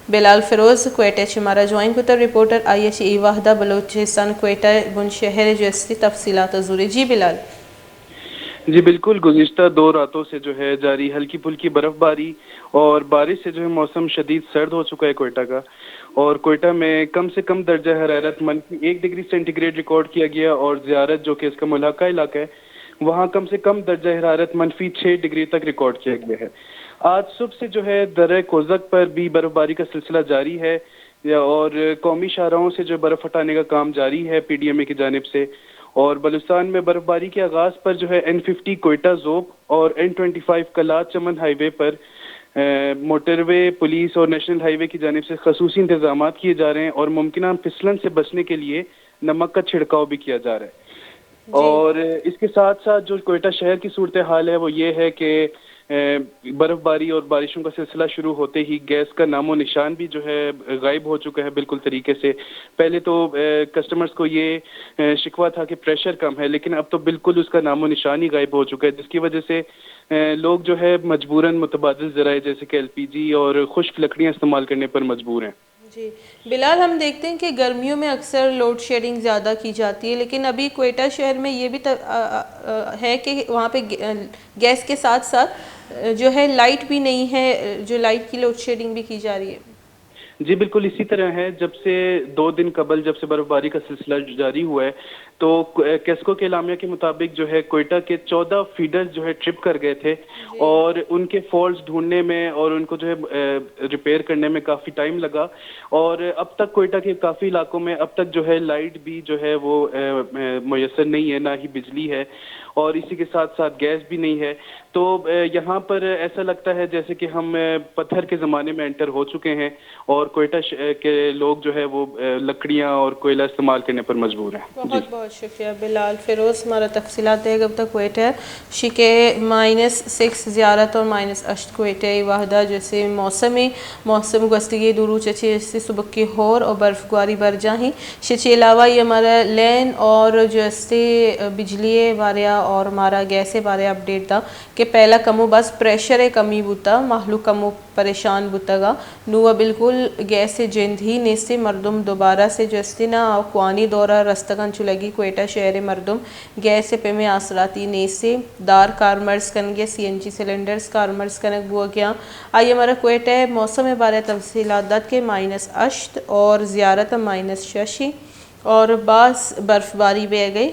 بلال فیروز کوئٹہ ہمارا جوائن کو reporter IHE واحدہ بلوچستان کوئٹہ بن شہر جیسی تفصیلات ضروری. جی بلال. جی بالکل، گزشتہ 2 راتوں سے جو ہے جاری ہلکی پھلکی برف باری اور بارش سے جو ہے موسم شدید سرد ہو چکا ہے کوئٹہ کا. اور کوئٹہ میں کم سے کم درجہ حرارت -1 ڈگری سینٹی گریڈ ریکارڈ کیا گیا اور زیارت جو کہ اس کا ملحقہ علاقہ ہے وہاں کم سے کم درجہ حرارت -6 ڈگری تک ریکارڈ کیا گیا ہے. آج صبح سے جو ہے درہ کوزک پر بھی برف باری کا سلسلہ جاری ہے اور قومی شاہراہوں سے جو برف ہٹانے کا کام جاری ہے PDMA کی جانب سے. اور بلوچستان میں برف باری کے آغاز پر جو ہے N50 کوئٹہ ذوب اور N25 کلات چمن ہائی وے پر موٹر وے پولیس اور نیشنل ہائی وے کی جانب سے خصوصی انتظامات کیے جا رہے ہیں اور ممکنہ پھسلن سے بچنے کے لیے نمک کا چھڑکاؤ بھی کیا جا رہا ہے. جی اور اس کے ساتھ ساتھ جو کوئٹہ شہر کی صورتحال ہے وہ یہ ہے کہ برف باری اور بارشوں کا سلسلہ شروع ہوتے ہی گیس کا نام و نشان بھی جو ہے غائب ہو چکا ہے بالکل طریقے سے. پہلے تو کسٹمرز کو یہ شکوہ تھا کہ پریشر کم ہے، لیکن اب تو بالکل اس کا نام و نشان ہی غائب ہو چکا ہے، جس کی وجہ سے لوگ جو ہے مجبوراً متبادل ذرائع جیسے کہ LPG اور خشک لکڑیاں استعمال کرنے پر مجبور ہیں. جی بلال، ہم دیکھتے ہیں کہ گرمیوں میں اکثر لوڈ شیڈنگ زیادہ کی جاتی ہے، لیکن ابھی کوئٹہ شہر میں یہ بھی ہے کہ وہاں پہ گیس کے ساتھ ساتھ جو ہے لائٹ بھی نہیں ہے، جو لائٹ کی لوڈ شیڈنگ بھی کی جا رہی ہے. جی بالکل اسی طرح ہے. جب سے 2 دن قبل جب سے برف باری کا سلسلہ جاری ہوا ہے تو کیسکو کے اعلامیہ کے مطابق جو ہے کوئٹہ کے 14 فیڈرز جو ہے ٹرپ کر گئے تھے اور ان کے فالٹس ڈھونڈنے میں اور ان کو جو ہے ریپیئر کرنے میں کافی ٹائم لگا. اور اب تک کوئٹہ کے کافی علاقوں میں اب تک جو ہے لائٹ بھی جو ہے وہ میسر نہیں ہے، نہ ہی بجلی ہے اور اسی کے ساتھ ساتھ گیس بھی نہیں ہے. تو یہاں پر ایسا لگتا ہے جیسے کہ ہم پتھر کے زمانے میں انٹر ہو چکے ہیں اور کوئٹہ کے لوگ جو ہے وہ لکڑیاں اور کوئلہ استعمال کرنے پر مجبور ہیں. بہت بہت شکریہ بلال فیروز. ہمارا تفصیلات دے گا اب تک کوئٹہ شکے -6 زیارت اور -8 کوئٹہ واحدہ جیسے موسم گستگی درو چچے جیسے صبح کی ہور اور برف گواری بر جاہیں شچے علاوہ یہ ہمارا لین اور جیسے بجلی باریا اور ہمارا گیس بارے اپڈیٹ تھا کہ پہلا کمو بس پریشر کمی بوتا محلو کمو پریشان بوتا گا نو بالکل گیس جند ہی نیستے مردم دوبارہ سے جستے نا کوانی دورہ رستگان چلگی کوئٹہ شہر مردم گیس پہ میں آسراتی نیستے دار کارمرز کنگے CNG سلنڈرز کارمرز کنگ بو گیا. آئیے ہمارا کوئٹہ موسم بارے تفصیلات داد کے -8 اور زیارت -6 اور بعض برف باری بہ گئی